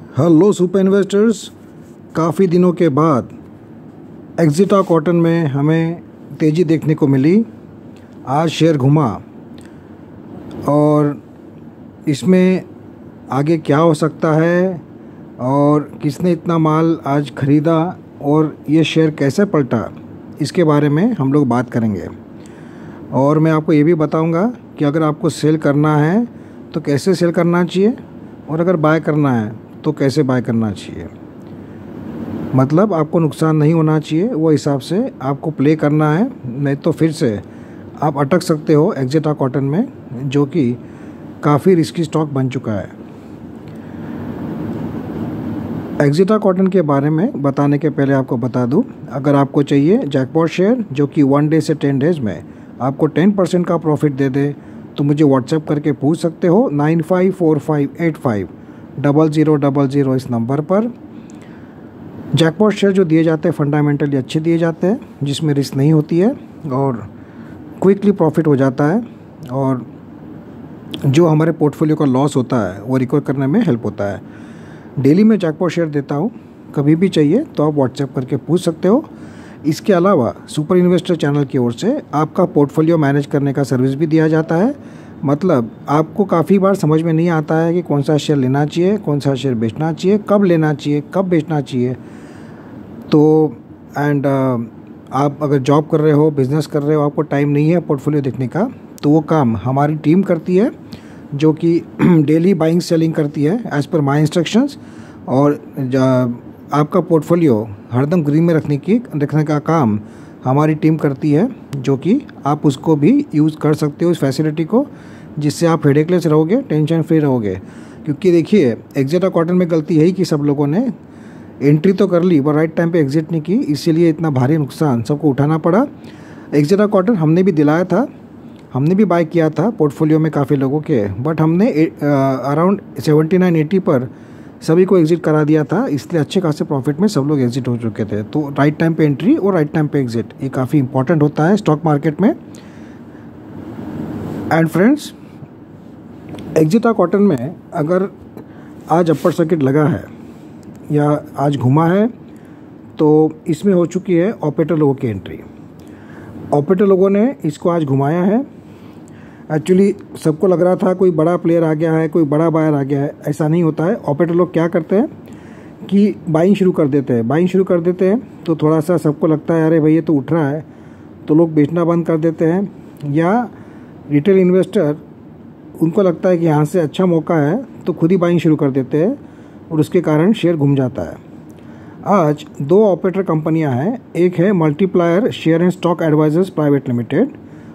Hello super investors. काफ़ी दिनों के बाद एक्जिटा कॉटन में हमें तेज़ी देखने को मिली। आज शेयर घुमा और इसमें आगे क्या हो सकता है और किसने इतना माल आज ख़रीदा और ये शेयर कैसे पलटा, इसके बारे में हम लोग बात करेंगे। और मैं आपको ये भी बताऊंगा कि अगर आपको सेल करना है तो कैसे सेल करना चाहिए और अगर बाय करना है तो कैसे बाय करना चाहिए। मतलब आपको नुकसान नहीं होना चाहिए, वो हिसाब से आपको प्ले करना है, नहीं तो फिर से आप अटक सकते हो एक्जिटा कॉटन में, जो कि काफ़ी रिस्की स्टॉक बन चुका है। एक्जिटा कॉटन के बारे में बताने के पहले आपको बता दूं, अगर आपको चाहिए जैकपॉट शेयर जो कि 1 डे से 10 डेज़ में आपको 10% का प्रॉफिट दे दे, तो मुझे व्हाट्सएप करके पूछ सकते हो 9545850000 इस नंबर पर। जैकपॉट शेयर जो दिए जाते हैं फंडामेंटली अच्छे दिए जाते हैं, जिसमें रिस्क नहीं होती है और क्विकली प्रॉफिट हो जाता है, और जो हमारे पोर्टफोलियो का लॉस होता है वो रिकवर करने में हेल्प होता है। डेली में जैकपॉट शेयर देता हूँ, कभी भी चाहिए तो आप व्हाट्सएप करके पूछ सकते हो। इसके अलावा सुपर इन्वेस्टर चैनल की ओर से आपका पोर्टफोलियो मैनेज करने का सर्विस भी दिया जाता है। मतलब आपको काफ़ी बार समझ में नहीं आता है कि कौन सा शेयर लेना चाहिए, कौन सा शेयर बेचना चाहिए, कब लेना चाहिए, कब बेचना चाहिए। तो आप अगर जॉब कर रहे हो, बिज़नेस कर रहे हो, आपको टाइम नहीं है पोर्टफोलियो देखने का, तो वो काम हमारी टीम करती है, जो कि डेली बाइंग सेलिंग करती है एज़ पर माई इंस्ट्रक्शंस। और आपका पोर्टफोलियो हरदम ग्रीन में रखने का काम हमारी टीम करती है, जो कि आप उसको भी यूज़ कर सकते हो इस फैसिलिटी को, जिससे आप हेडेकलेस रहोगे, टेंशन फ्री रहोगे। क्योंकि देखिए एक्जिटा कॉटन में गलती यही कि सब लोगों ने एंट्री तो कर ली पर राइट टाइम पे एग्जिट नहीं की, इसीलिए इतना भारी नुकसान सबको उठाना पड़ा। एक्जिटा कॉटन हमने भी दिलाया था, हमने भी बाय किया था पोर्टफोलियो में काफ़ी लोगों के, बट हमने अराउंड 79-80 पर सभी को एग्जिट करा दिया था, इसलिए अच्छे खासे प्रॉफिट में सब लोग एग्जिट हो चुके थे। तो राइट टाइम पे एंट्री और राइट टाइम पे एग्जिट ये काफ़ी इंपॉर्टेंट होता है स्टॉक मार्केट में। एंड फ्रेंड्स, एक्जिटा कॉटन में अगर आज अपर सर्किट लगा है या आज घुमा है, तो इसमें हो चुकी है ऑपरेटर लोगों की एंट्री। ऑपरेटर लोगों ने इसको आज घुमाया है। एक्चुअली सबको लग रहा था कोई बड़ा प्लेयर आ गया है, कोई बड़ा बायर आ गया है, ऐसा नहीं होता है। ऑपरेटर लोग क्या करते हैं कि बाइंग शुरू कर देते हैं, तो थोड़ा सा सबको लगता है अरे भाई ये तो उठ रहा है, तो लोग बेचना बंद कर देते हैं, या रिटेल इन्वेस्टर उनको लगता है कि यहाँ से अच्छा मौका है तो खुद ही बाइंग शुरू कर देते हैं, और उसके कारण शेयर घूम जाता है। आज 2 ऑपरेटर कंपनियां हैं, एक है multiplier share and stock advisers private limited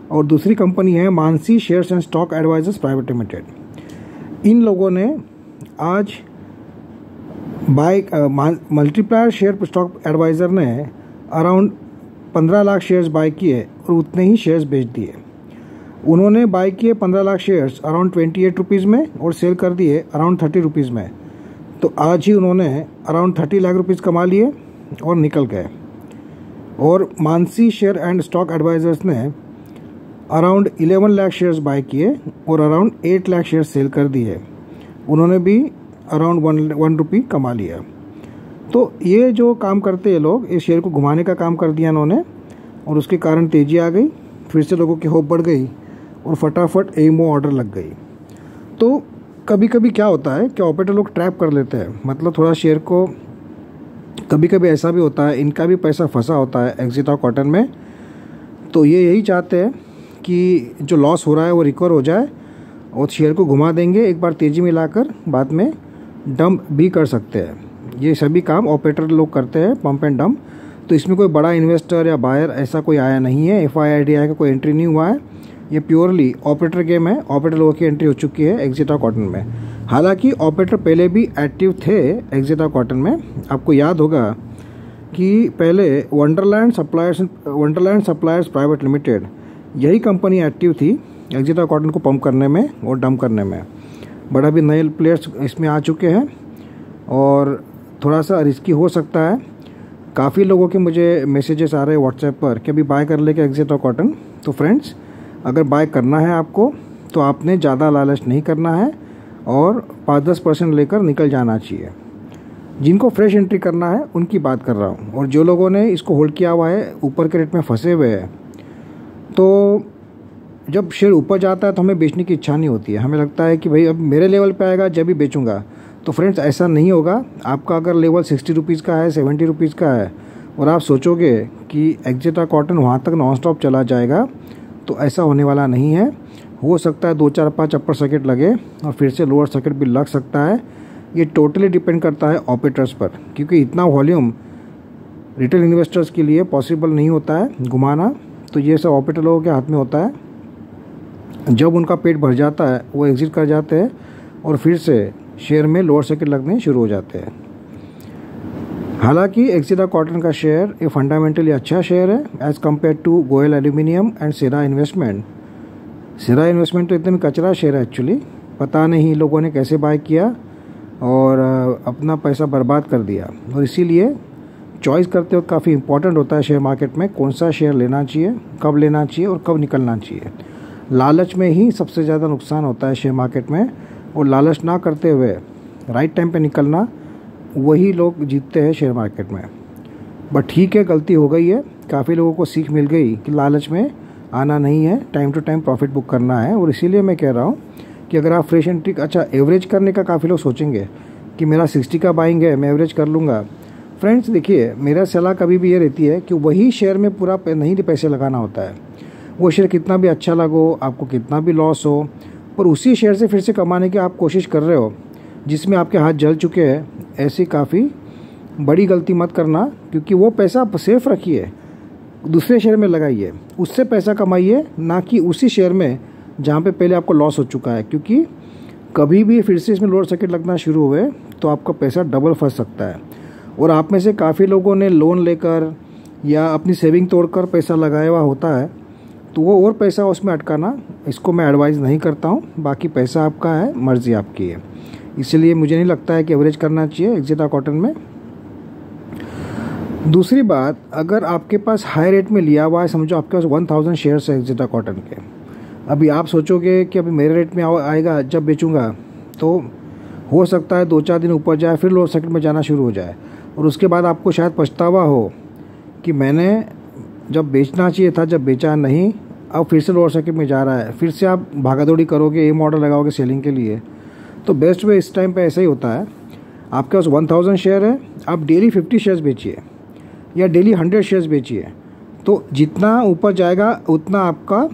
और दूसरी कंपनी है Mansi shares and stock advisers private limited. इन लोगों ने आज मल्टीप्लायर शेयर स्टॉक एडवाइज़र ने अराउंड 15 लाख शेयर्स बाय किए और उतने ही शेयर्स बेच दिए। उन्होंने बाय किए 15 लाख शेयर्स अराउंड 28 रुपीज़ में और सेल कर दिए अराउंड 30 रुपीज़ में। तो आज ही उन्होंने अराउंड 30 लाख रुपीज़ कमा लिए और निकल गए। और Mansi share and stock advisors ने अराउंड 11 लाख शेयर्स बाय किए और अराउंड 8 लाख शेयर्स सेल कर दिए, उन्होंने भी अराउंड 1 रुपी कमा लिया। तो ये जो काम करते हैं लोग, इस शेयर को घुमाने का काम कर दिया इन्होंने, और उसके कारण तेज़ी आ गई, फिर से लोगों की होप बढ़ गई और फटाफट एमओ ऑर्डर लग गई। तो कभी कभी क्या होता है कि ऑपरेटर लोग ट्रैप कर लेते हैं, मतलब थोड़ा शेयर को, कभी कभी ऐसा भी होता है इनका भी पैसा फंसा होता है एक्जिटा कॉटन में, तो ये यही चाहते हैं कि जो लॉस हो रहा है वो रिकवर हो जाए और शेयर को घुमा देंगे एक बार तेज़ी में लाकर, बाद में डंप भी कर सकते हैं। ये सभी काम ऑपरेटर लोग करते हैं, पंप एंड डंप। तो इसमें कोई बड़ा इन्वेस्टर या बायर ऐसा कोई आया नहीं है, FIDI का कोई एंट्री नहीं हुआ है, ये प्योरली ऑपरेटर गेम है। ऑपरेटर लोगों की एंट्री हो चुकी है एक्जिटा कॉटन में। हालांकि ऑपरेटर पहले भी एक्टिव थे एक्जिटा कॉटन में। आपको याद होगा कि पहले वंडरलैंड सप्लायर्स प्राइवेट लिमिटेड, यही कंपनी एक्टिव थी एक्जिटा कॉटन को पंप करने में और डंप करने में। बड़ा भी नए प्लेयर्स इसमें आ चुके हैं और थोड़ा सा रिस्की हो सकता है। काफ़ी लोगों के मुझे मैसेजेस आ रहे हैं व्हाट्सएप पर कि अभी बाय कर ले क्या एक्जिटा कॉटन। तो फ्रेंड्स, अगर बाय करना है आपको तो आपने ज़्यादा लालच नहीं करना है और 5-10% लेकर निकल जाना चाहिए। जिनको फ्रेश एंट्री करना है उनकी बात कर रहा हूँ। और जो लोगों ने इसको होल्ड किया हुआ है, ऊपर के रेट में फंसे हुए हैं, तो जब शेयर ऊपर जाता है तो हमें बेचने की इच्छा नहीं होती है। हमें लगता है कि भाई अब मेरे लेवल पे आएगा जब भी बेचूंगा। तो फ्रेंड्स, ऐसा नहीं होगा। आपका अगर लेवल 60 रुपीज़ का है, 70 रुपीज़ का है और आप सोचोगे कि एक्जेटा कॉटन वहाँ तक नॉन स्टॉप चला जाएगा, तो ऐसा होने वाला नहीं है। हो सकता है 2 4 5 अपर सर्किट लगे और फिर से लोअर सर्किट भी लग सकता है। ये टोटली डिपेंड करता है ऑपरेटर्स पर, क्योंकि इतना वॉल्यूम रिटेल इन्वेस्टर्स के लिए पॉसिबल नहीं होता है घुमाना। तो ये सब ऑपरेटर लोगों के हाथ में होता है। जब उनका पेट भर जाता है वो एग्जिट कर जाते हैं और फिर से शेयर में लोअर सर्किट लगने शुरू हो जाते हैं। हालांकि एक्जेटा कॉटन का शेयर ये फंडामेंटली अच्छा शेयर है as compare to Goyal aluminium and Sera investment. Sera investment तो एकदम कचरा शेयर है एक्चुअली। पता नहीं लोगों ने कैसे बाय किया और अपना पैसा बर्बाद कर दिया। और इसीलिए चॉइस करते वक्त काफ़ी इंपॉर्टेंट होता है शेयर मार्केट में कौन सा शेयर लेना चाहिए, कब लेना चाहिए और कब निकलना चाहिए। लालच में ही सबसे ज़्यादा नुकसान होता है शेयर मार्केट में, और लालच ना करते हुए राइट टाइम पे निकलना, वही लोग जीतते हैं शेयर मार्केट में। बट ठीक है, गलती हो गई है। काफ़ी लोगों को सीख मिल गई कि लालच में आना नहीं है, time to time profit book करना है। और इसीलिए मैं कह रहा हूँ कि अगर आप फ्रेश एंट्री, अच्छा एवरेज करने का काफ़ी लोग सोचेंगे कि मेरा 60 का बाइंग है, मैं एवरेज कर लूँगा। फ्रेंड्स देखिए, मेरा सलाह कभी भी ये रहती है कि वही शेयर में पूरा नहीं पैसे लगाना होता है। वो शेयर कितना भी अच्छा लगो, आपको कितना भी लॉस हो, पर उसी शेयर से फिर से कमाने की आप कोशिश कर रहे हो जिसमें आपके हाथ जल चुके हैं, ऐसी काफ़ी बड़ी गलती मत करना। क्योंकि वो पैसा आप सेफ रखिए, दूसरे शेयर में लगाइए, उससे पैसा कमाइए, ना कि उसी शेयर में जहाँ पे पहले आपको लॉस हो चुका है। क्योंकि कभी भी फिर से इसमें लोअर सर्किट लगना शुरू हुए तो आपका पैसा डबल फंस सकता है। और आप में से काफ़ी लोगों ने लोन लेकर या अपनी सेविंग तोड़कर पैसा लगाया हुआ होता है, तो वो और पैसा उसमें अटकाना, इसको मैं एडवाइज़ नहीं करता हूँ। बाकी पैसा आपका है, मर्ज़ी आपकी है। इसलिए मुझे नहीं लगता है कि एवरेज करना चाहिए एक्जेटा कॉटन में। दूसरी बात, अगर आपके पास हाई रेट में लिया हुआ है, समझो आपके पास 1000 शेयर्स है एक्जेटा कॉटन के, अभी आप सोचोगे कि अभी मेरे रेट में आएगा जब बेचूंगा, तो हो सकता है 2 4 दिन ऊपर जाए, फिर लोअर सर्किट में जाना शुरू हो जाए और उसके बाद आपको शायद पछतावा हो कि मैंने जब बेचना चाहिए था, जब बेचा नहीं, अब फिर से लोअर सर्किट में जा रहा है। फिर से आप भागादौड़ी करोगे, एम ऑर्डर लगाओगे सेलिंग के लिए। तो बेस्ट वे इस टाइम पे ऐसा ही होता है। आपके पास 1000 शेयर है, आप डेली 50 शेयर्स बेचिए या डेली 100 शेयर्स बेचिए। तो जितना ऊपर जाएगा उतना आपका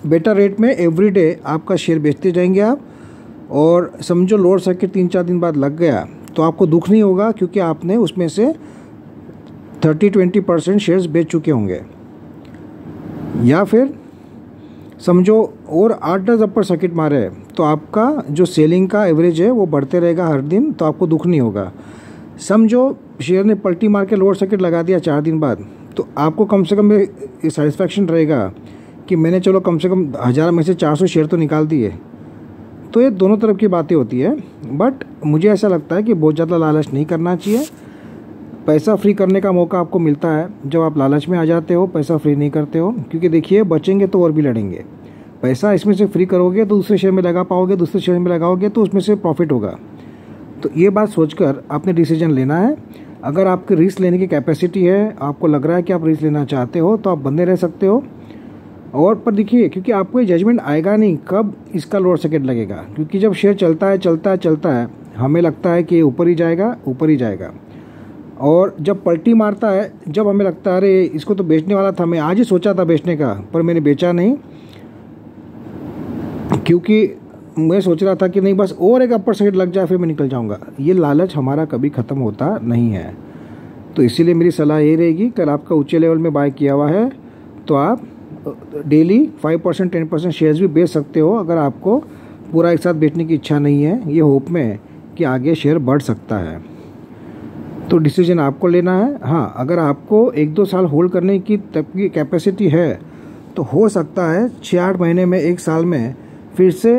बेटर रेट में एवरी डे आपका शेयर बेचते जाएंगे आप। और समझो लोअर सर्किट 3 4 दिन बाद लग गया तो आपको दुख नहीं होगा, क्योंकि आपने उसमें से 30-20% शेयर्स बेच चुके होंगे। या फिर समझो और 8-10 अपर सर्किट मारे तो आपका जो सेलिंग का एवरेज है वो बढ़ते रहेगा हर दिन, तो आपको दुख नहीं होगा। समझो शेयर ने पलटी मार के लोअर सर्किट लगा दिया 4 दिन बाद, तो आपको कम से कम ये सेटिस्फैक्शन रहेगा कि मैंने चलो कम से कम 1000 में से 400 शेयर तो निकाल दिए। तो ये दोनों तरफ की बातें होती है। बट मुझे ऐसा लगता है कि बहुत ज़्यादा लालच नहीं करना चाहिए। पैसा फ्री करने का मौका आपको मिलता है जब आप लालच में आ जाते हो, पैसा फ्री नहीं करते हो। क्योंकि देखिए, बचेंगे तो और भी लड़ेंगे। पैसा इसमें से फ्री करोगे तो दूसरे शेयर में लगा पाओगे, दूसरे शेयर में लगाओगे तो उसमें से प्रॉफिट होगा। तो ये बात सोचकर आपने डिसीजन लेना है। अगर आपकी रिस्क लेने की कैपेसिटी है, आपको लग रहा है कि आप रिस्क लेना चाहते हो, तो आप बंदे रह सकते हो। और पर देखिए, क्योंकि आपको ये जजमेंट आएगा नहीं कब इसका लोअर सर्किट लगेगा। क्योंकि जब शेयर चलता है, हमें लगता है कि ऊपर ही जाएगा। और जब पलटी मारता है, जब हमें लगता है अरे इसको तो बेचने वाला था, मैं आज ही सोचा था बेचने का, पर मैंने बेचा नहीं, क्योंकि मैं सोच रहा था कि नहीं बस और एक अपर सर्किट लग जाए फिर मैं निकल जाऊंगा। ये लालच हमारा कभी ख़त्म होता नहीं है। तो इसीलिए मेरी सलाह ये रहेगी, कल आपका ऊंचे लेवल में बाय किया हुआ है तो आप डेली 5% 10% शेयर्स भी बेच सकते हो, अगर आपको पूरा एक साथ बेचने की इच्छा नहीं है, ये होप में कि आगे शेयर बढ़ सकता है। तो डिसीजन आपको लेना है। हाँ, अगर आपको 1-2 साल होल्ड करने की तब की कैपेसिटी है तो हो सकता है 6-8 महीने में, 1 साल में फिर से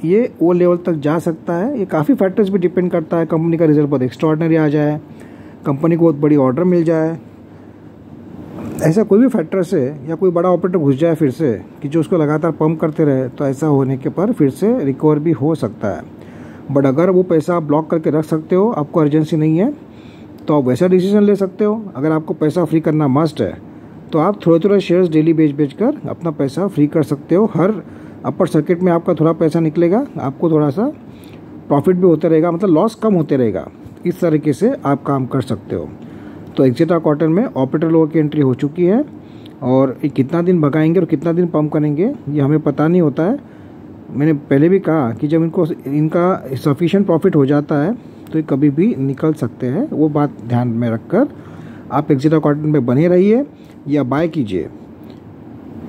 ये वो लेवल तक जा सकता है। ये काफ़ी फैक्टर्स भी डिपेंड करता है। कंपनी का रिजल्ट बहुत एक्स्ट्राऑर्डिनरी आ जाए, कंपनी को बहुत बड़ी ऑर्डर मिल जाए, ऐसा कोई भी फैक्टर से, या कोई बड़ा ऑपरेटर घुस जाए फिर से कि जो उसको लगातार पंप करते रहे, तो ऐसा होने के पर फिर से रिकवर भी हो सकता है। बट अगर वो पैसा आप ब्लॉक करके रख सकते हो, आपको अर्जेंसी नहीं है, तो आप वैसा डिसीजन ले सकते हो। अगर आपको पैसा फ्री करना मस्ट है तो आप थोड़े थोड़े शेयर्स डेली बेच कर अपना पैसा फ्री कर सकते हो। हर अपर सर्किट में आपका थोड़ा पैसा निकलेगा, आपको थोड़ा सा प्रॉफिट भी होते रहेगा, मतलब लॉस कम होते रहेगा। इस तरीके से आप काम कर सकते हो। तो एक्जेटा कॉटन में ऑपरेटर लोगों की एंट्री हो चुकी है और ये कितना दिन भगाएंगे और कितना दिन पंप करेंगे ये हमें पता नहीं होता है। मैंने पहले भी कहा कि जब इनका सफिशिएंट प्रॉफिट हो जाता है तो ये कभी भी निकल सकते हैं। वो बात ध्यान में रखकर आप एक्जेटा कॉटन में बने रहिए, या बाय कीजिए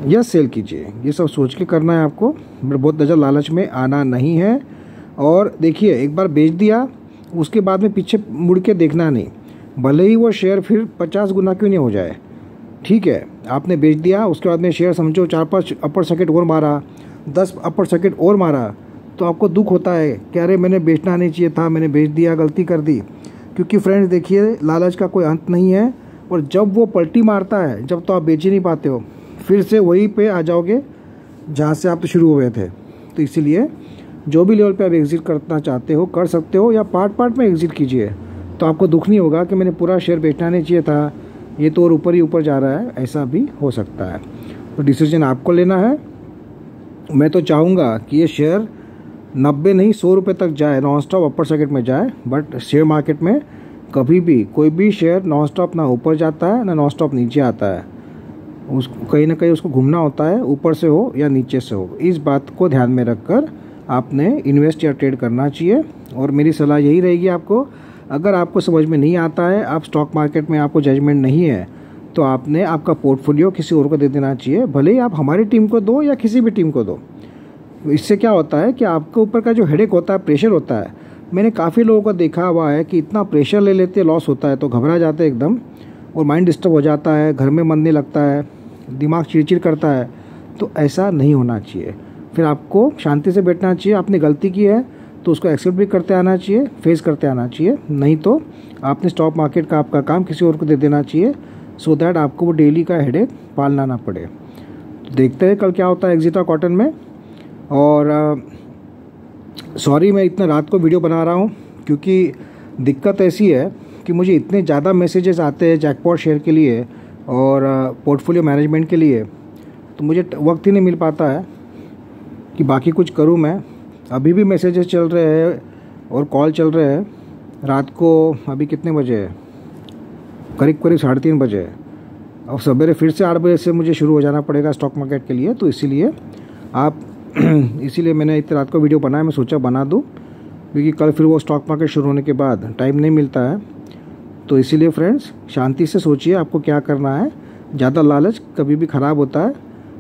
या सेल कीजिए, ये सब सोच के करना है आपको। बहुत ज़्यादा लालच में आना नहीं है। और देखिए, एक बार बेच दिया उसके बाद में पीछे मुड़ के देखना नहीं, भले ही वो शेयर फिर 50 गुना क्यों नहीं हो जाए। ठीक है, आपने बेच दिया, उसके बाद में शेयर समझो 4-5 अपर सर्किट और मारा, 10 अपर सर्किट और मारा, तो आपको दुख होता है कि अरे मैंने बेचना नहीं चाहिए था, मैंने बेच दिया, गलती कर दी। क्योंकि फ्रेंड्स देखिए, लालच का कोई अंत नहीं है और जब वो पलटी मारता है, जब तो आप बेच ही नहीं पाते हो, फिर से वहीं पे आ जाओगे जहाँ से आप तो शुरू हुए थे। तो इसीलिए जो भी लेवल पे आप एग्जिट करना चाहते हो कर सकते हो, या पार्ट में एग्जिट कीजिए, तो आपको दुख नहीं होगा कि मैंने पूरा शेयर बेचना नहीं चाहिए था, ये तो और ऊपर ही ऊपर जा रहा है। ऐसा भी हो सकता है। तो डिसीजन आपको लेना है। मैं तो चाहूँगा कि ये शेयर 90 नहीं 100 रुपये तक जाए, नॉन स्टॉप अपर सर्किट में जाए। बट शेयर मार्केट में कभी भी कोई भी शेयर नॉन स्टॉप ना ऊपर जाता है ना नॉन स्टॉप नीचे आता है। कहीं ना कहीं उसको घूमना होता है, ऊपर से हो या नीचे से हो। इस बात को ध्यान में रखकर आपने इन्वेस्ट या ट्रेड करना चाहिए। और मेरी सलाह यही रहेगी आपको, अगर आपको समझ में नहीं आता है, आप स्टॉक मार्केट में आपको जजमेंट नहीं है, तो आपने आपका पोर्टफोलियो किसी और को दे देना चाहिए। भले ही आप हमारी टीम को दो या किसी भी टीम को दो। इससे क्या होता है कि आपके ऊपर का जो हेडेक होता है, प्रेशर होता है, मैंने काफ़ी लोगों को देखा हुआ है कि इतना प्रेशर ले लेते, लॉस होता है तो घबरा जाते हैं एकदम, और माइंड डिस्टर्ब हो जाता है, घर में मन नहीं लगता है, दिमाग चिड़चिड़ करता है। तो ऐसा नहीं होना चाहिए। फिर आपको शांति से बैठना चाहिए। आपने गलती की है तो उसको एक्सेप्ट भी करते आना चाहिए, फेस करते आना चाहिए। नहीं तो आपने स्टॉक मार्केट का आपका काम किसी और को दे देना चाहिए, सो दैट आपको वो डेली का हेडेक पालना ना पड़े। तो देखते हैं कल क्या होता है एक्जेटा कॉटन में। और सॉरी मैं इतना रात को वीडियो बना रहा हूँ, क्योंकि दिक्कत ऐसी है कि मुझे इतने ज़्यादा मैसेजेस आते हैं जैकपॉट शेयर के लिए और पोर्टफोलियो मैनेजमेंट के लिए, तो मुझे वक्त ही नहीं मिल पाता है कि बाकी कुछ करूँ मैं। अभी भी मैसेजेस चल रहे हैं और कॉल चल रहे हैं। रात को अभी कितने बजे है, करीब 3:30 बजे है। और सवेरे फिर से 8 बजे से मुझे शुरू हो जाना पड़ेगा स्टॉक मार्केट के लिए। तो इसीलिए मैंने इतनी रात को वीडियो बनाया। मैं सोचा बना दूँ, क्योंकि कल फिर वो स्टॉक मार्केट शुरू होने के बाद टाइम नहीं मिलता है। तो इसीलिए फ्रेंड्स, शांति से सोचिए आपको क्या करना है। ज़्यादा लालच कभी भी ख़राब होता है।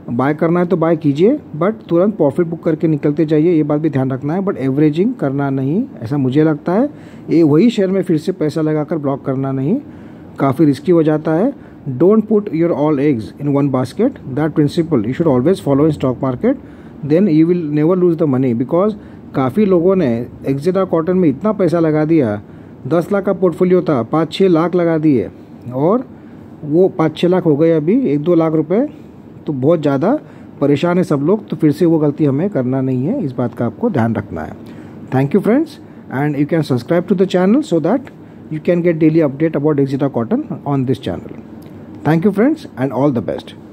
बाय करना है तो बाय कीजिए, बट तुरंत प्रॉफिट बुक करके निकलते जाइए, ये बात भी ध्यान रखना है। बट एवरेजिंग करना नहीं, ऐसा मुझे लगता है। ये वही शेयर में फिर से पैसा लगाकर ब्लॉक करना नहीं, काफ़ी रिस्की हो जाता है। Don't put your all eggs in one basket. That principle you should always follow in stock market, then you will never lose the money. Because काफ़ी लोगों ने एक्जेटा कॉटन में इतना पैसा लगा दिया, 10 लाख का पोर्टफोलियो था, 5-6 लाख लगा दिए, और वो 5-6 लाख हो गए अभी 1-2 लाख रुपए। तो बहुत ज़्यादा परेशान है सब लोग। तो फिर से वो गलती हमें करना नहीं है, इस बात का आपको ध्यान रखना है। Thank you friends, and you can subscribe to the channel so that you can get daily update about Exeta Cotton on this channel. Thank you friends, and all the best.